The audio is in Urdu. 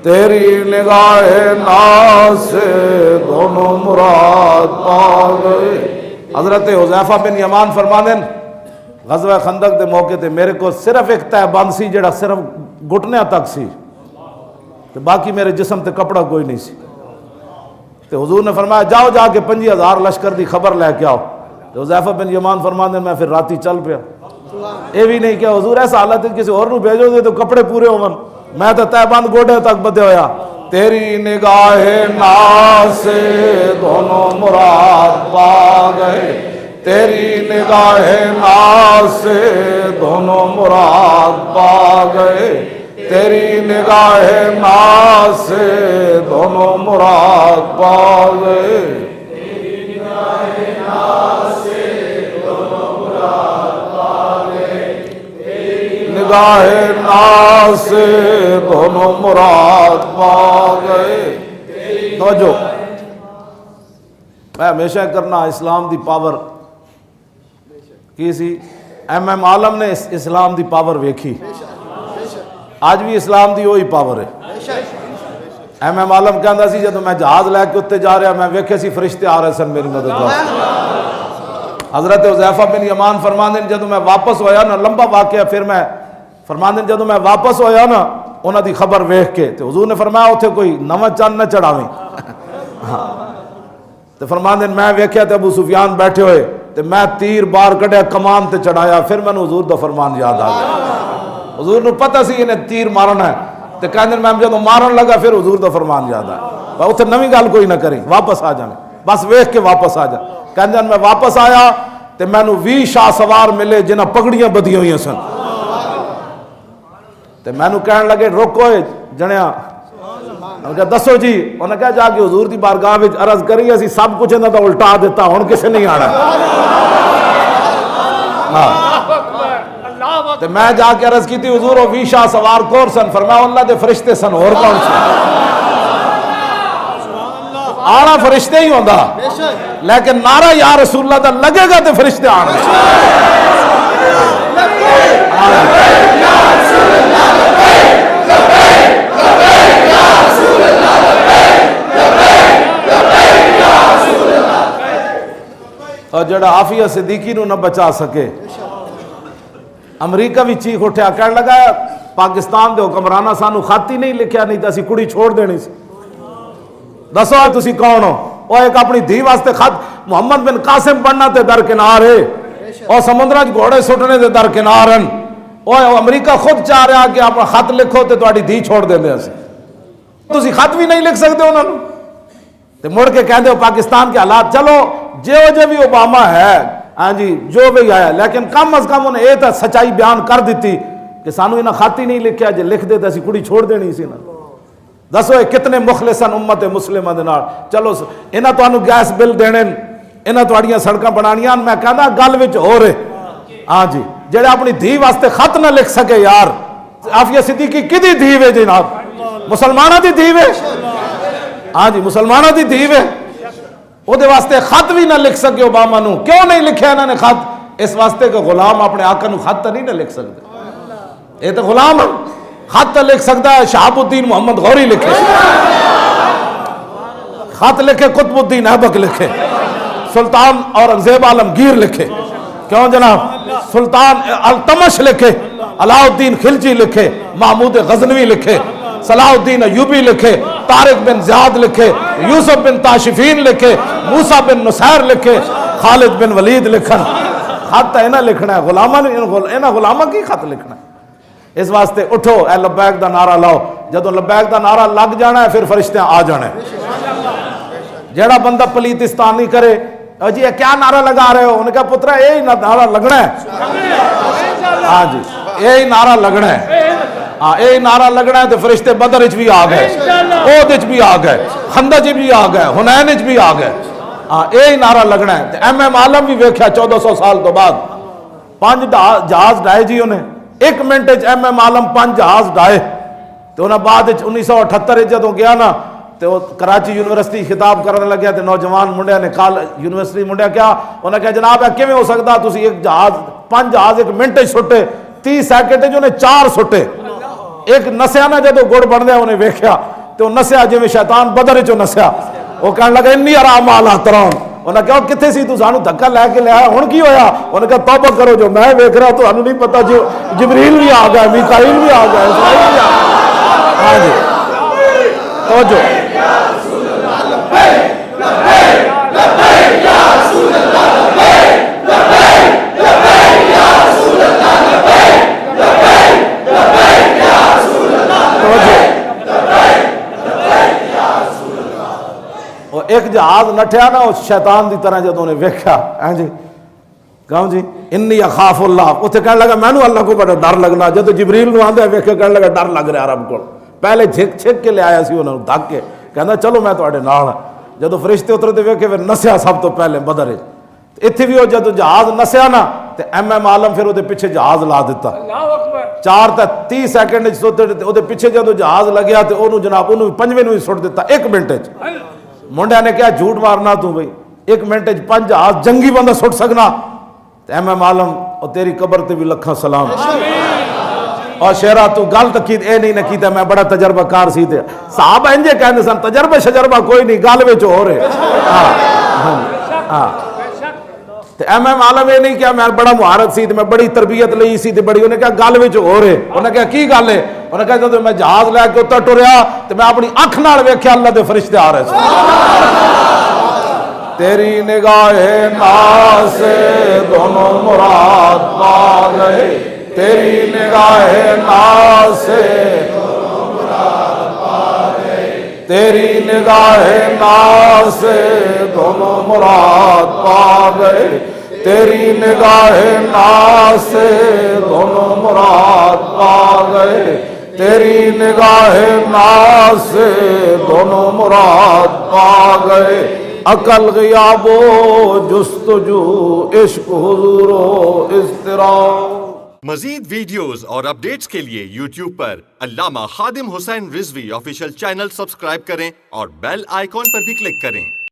تیری نگاہ ناز سے دونوں مراد پا گئے۔ حضرت حذیفہ بن یمان فرماندے غزوہ خندق دے موقع تے میرے کو صرف ایک تہ بند سی جڑا صرف گھٹنیاں تک سی تے باقی میرے جسم تے کپڑا کوئی نہیں سی، تے حضور نے فرمایا جاؤ جا کے 50,000 لشکر دی خبر لے کے آؤ۔ تے حذیفہ بن یمان فرماندے میں پھر راتی چل پیا، یہ بھی نہیں کہ حضور ایسا حالت ہے کسی اور نو بھیجو دے تو کپڑے پورے ہون، میں تو تہ بند گوڑے تک بدے ہویا۔ تیری نگاہ ناز سے دونوں مراد پا گئے، تیری نگاہ ناز سے دونوں مراد پا گئے، تیری نگاہ ناز سے دونوں مراد پا گئے، تیری نگاہ ناز سے دونوں مراد پا گئے، تیری نگاہ ناز سے دونوں مراد پا گئے۔ توجہ، میں ہمیشہ کرنا اسلام دی پاور کی سی، ایم عالم نے اسلام دی پاور ویکھی، آج بھی اسلام دی وہی پاور ہے۔ ایم عالم کہندا سی جدوں میں جہاز لے کے اتنے جا رہا میں ویکھے سی فرشتے آ رہے سن میری مدد واسطے۔ حضرت حذیفہ بن یمان فرماندے جدوں میں واپس ہویا نا، لمبا واقعہ، پھر میں فرماندے جدوں میں واپس ہویا نا انہاں دی خبر ویکھ کے تے حضور نے فرمایا اتھے کوئی نواں چند نہ چڑھاویں۔ تے فرماندے میں ویکھیا تے ابو سفیان بیٹھے ہوئے تے میں تیر بار کڈیا کمان تے چڑھایا، پھر میں حضور دا فرمان یاد آ گیا۔ حضور نو پتہ سی انہیں تیر مارنا ہے تے کہندے میں جدوں مارن لگا پھر حضور دا فرمان یاد آیا، اتھے نویں گل کوئی نہ کریں، واپس آ جانے، بس ویکھ کے واپس آ جا۔ کہندے میں واپس آیا تے مینوں 20 شاہ سوار ملے جنہاں پگڑیاں بدھی ہوئی سن، تے مینوں کہن لگے روکو جنیا، انہوں نے کہا دسو جی، انہوں نے کہا جا کے حضور دی بارگاہ وچ عرض کری اسی سب کچھ انہاں دا الٹا دیتا، ہن کسے نہیں آنا۔ تے میں جا کے عرض کی تھی حضور وہ 20 شاہ سوار کور سن؟ فرمایا اللہ دے فرشتے سن، اور کون سن؟ آنا فرشتے ہی ہوندا، لیکن نعرہ یا رسول اللہ دا لگے گا تے فرشتے آنا۔ اور جڑا عافیہ صدیقی نو نہ بچا سکے، امریکہ بھی چیخ اٹھیا، کہنے لگا پاکستان دے حکمرانہ سانو خط ہی نہیں لکھیا، نہیں تو اسی کڑی چھوڑ دینی سی۔ دسو تسی کون ہو؟ وہ ایک اپنی دھی واسطے خط محمد بن قاسم پڑھنا تے درکنار ہے، اور سمندرہ گھوڑے سٹنے تے درکنارن، وہ امریکہ خود چاہ رہا کہ اپنا خط لکھو تے تہاڈی دھی چھوڑ دیں دے اسی، تسی خط بھی نہیں لکھ سکتے انہوں نے تے مڑ کے کہندے ہو پاکستان کے حالات۔ چلو جو بھی اوباما ہے، ہاں جی جو بھی آیا، لیکن کم از کم انہیں یہ تو سچائی بیان کر دیتی کہ سانو انہیں خط ہی نہیں لکھیا، جے لکھ دے تو اسی کڑی چھوڑ دینی سی نا۔ دسو یہ کتنے مخلصن امت مسلمہ دے نال۔ چلو انہاں تانوں گیس بل دینے، انہاں تہاڈیاں سڑکاں بنانیاں، میں کہنا گل وچ ہو رہے، ہاں جی جڑے اپنی دھی واسطے خط نہ لکھ سکے، یار عافیہ صدیقی کدی دھی وے جناب؟ مسلمانہ دی دھی وے، ہاں جی مسلمانہ دی دھی وے، وہ دے واسطے خط بھی نہ لکھ سکے اوباما نو۔ کیوں نہیں لکھیا انہوں نے خط؟ اس واسطے کہ غلام اپنے آقا نو خط نہیں نہ لکھ سکتے، یہ تو غلام خط لکھ سکتا ہے شہاب الدین محمد غوری لکھے، خط لکھے قطب الدین ایبک لکھے، سلطان اورنگزیب عالمگیر لکھے، کیوں جناب سلطان التمش لکھے، علاء الدین خلجی لکھے، محمود غزنوی لکھے، صلاح الدین ایوبی لکھے، طارق بن زیاد لکھے، یوسف بن تاشفین لکھے، موسیٰ بن نصیر لکھے، خالد بن ولید لکھن۔ خط ہے نہ لکھنا ہے، غلامہ کی خط لکھنا ہے؟ اس واسطے اٹھو، اے لبیک دا نعرہ لاؤ، جدو لبیک دا نعرہ لگ جانا ہے پھر فرشتے آ جانا ہے۔ جیڑا بندہ پلیتستانی کرے جی کیا نعرہ لگا رہے ہو؟ انہوں نے کہا پترا یہی نعرہ لگنا ہے، ہاں جی یہی نعرہ لگنا ہے، ہاں یہی نعرہ لگنا ہے تو فرشتے بدر اچ بھی آ گئے، احد اچ بھی آ گئے، خندق اچ بھی آ گئے، حنین اچ بھی آ گئے، ہاں یہی نعرہ لگنا ہے۔ ایم عالم بھی ویکھیا 1400 سال تو بعد 5 جہاز ڈائے جی انہیں، 1 منٹ ایم عالم 5 جہاز ڈائے، تو انہیں بعد 1978 جدوں گیا نا تو کراچی یونیورسٹی خطاب کرنے لگیا تو نوجوان منڈیا نے یونیورسٹی منڈیا کیا انہیں کہا جناب ہے کیویں ہو سکتا تسی 5 جہاز 1 منٹ سٹے، 30 سیکنڈ انہیں 4 سٹے، ایک نسیا نا جدو گڑ بندا انہیں ویکھیا تو نسیا جویں شیطان بدر چوں نسیا، وہ کہنے لگا انی ارا ما لا ترون، انہیں کہا کتنے سی تو سانو دھکا لے کے لیا ہن کی ہویا؟ انہیں کہا توبہ کرو جو میں ویکھ رہا تو انہوں نہیں پتا جو جبریل بھی آ گیا، میکائیل بھی آ گیا، اسرائیل بھی آ گیا۔ ہاں جی توجہ، ایک جہاز نٹھیا نا اس شیطان دی طرح جدوں نے ویکھیا، ہاں جی کہوں جی انی اخاف اللہ، اتنے کہنے لگا مینوں اللہ کو بڑا ڈر لگنا، جدوں جبریل نو آندا ویکھے کہنے لگا ڈر لگ رہا رب کو، پہلے چھک کے لے آیا سی انہوں دھک کے، کہندا چلو میں تواڈے نال ہاں، جدوں فرشتے اترتے ویکھے پھر نسیا سب تو پہلے بدر وچ، اتنے بھی وہ جدوں جہاز نسیا نا تے ایم عالم پھر وہ پیچھے جہاز لا دیتا، 4 تے 30 سیکنڈ وہ پیچھے جدوں جہاز لگیا تو انہوں جناب انہوں 5ویں نو ہی سٹ دیتا 1 منٹ وچ۔ منڈیا نے کیا جھوٹ مارنا تو بھئی 1 منٹ 5 جہاز جنگی بندہ سٹ سکنا، ایم عالم اور تیری قبر تے بھی لکھاں سلام، اور شیرہ تو گل تکید اے نہیں نہ کیتا میں بڑا تجربہ کار سی تے صحابہ انجے کہندے سن تجربہ شجربہ کوئی نہیں گل وچ ہو رہے، تے ایم عالم یہ نہیں کیا میں بڑا مہارت سی تے میں بڑی تربیت لئی سی تے بڑی، انہیں کہا گل وچ ہو رہے، انہیں کہا کی گل ہے؟ انہیں کہا جدوں میں جہاز لے کے اتر ٹریا تے میں اپنی اکھ نال ویکھیا اللہ دے فرشتے آ رہے سن، تیری نگاہ ناز سے دونوں مراد پا گئے، تیری نگاہ ناز سے دونوں مراد پا گئے، تیری نگاہ ناز سے دونوں مراد پا گئے، تیری نگاہ ناز سے دونوں مراد پا گئے، تیری نگاہ ناز سے دونوں مراد پا گئے، عقل غیاب و جستجو عشق حضور و اضطراب۔ مزید ویڈیوز اور اپڈیٹس کے لیے یوٹیوب پر علامہ Khadim Hussain Rizvi official channel subscribe کریں اور بیل آئیکن پر بھی کلک کریں۔